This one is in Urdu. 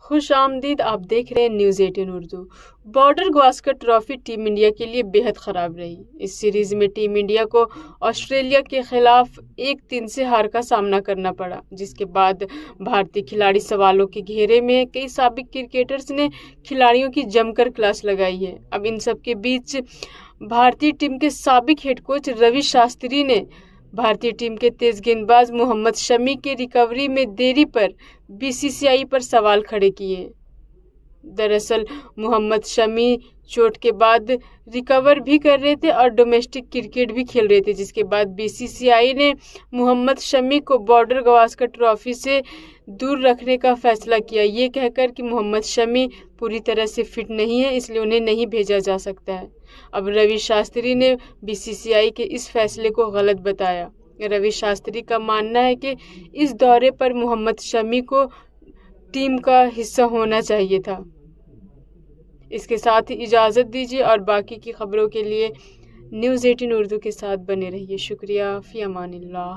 خوش آمدید، آپ دیکھ رہے ہیں news 18 Urdu. Border Gavaskar trophy team India کے لیے بےحد خراب رہی۔ اس سیریز میں ٹیم انڈیا کو آسٹریلیا کے خلاف 1-3 سے ہار کا سامنا کرنا پڑا، جس کے بعد بھارتی کھلاڑی سوالوں کے گھیرے میں۔ کئی سابق کرکٹرز نے کھلاڑیوں کی جم کر کلاس لگائی ہے۔ اب ان سب کے بیچ بھارتی ٹیم کے سابق ہیڈ کوچ روی شاستری نے بھارتی ٹیم کے تیز گیند باز محمد شمی کے ریکوری میں دیری پر BCCI پر سوال کھڑے کیے۔ دراصل محمد شمی چوٹ کے بعد ریکور بھی کر رہے تھے اور ڈومیسٹک کرکٹ بھی کھیل رہے تھے، جس کے بعد BCCI نے محمد شمی کو بارڈر گواسکر ٹرافی سے دور رکھنے کا فیصلہ کیا، یہ کہہ کر کہ محمد شمی پوری طرح سے فٹ نہیں ہے، اس لیے انہیں نہیں بھیجا جا سکتا ہے۔ اب روی شاستری نے BCCI کے اس فیصلے کو غلط بتایا۔ روی شاستری کا ماننا ہے کہ اس دورے پر محمد شمی کو ٹیم کا حصہ ہونا چاہیے تھا۔ اس کے ساتھ ہی اجازت دیجیے اور باقی کی خبروں کے لیے نیوز 18 اردو کے ساتھ بنے رہیے۔ شکریہ، فی امان اللہ۔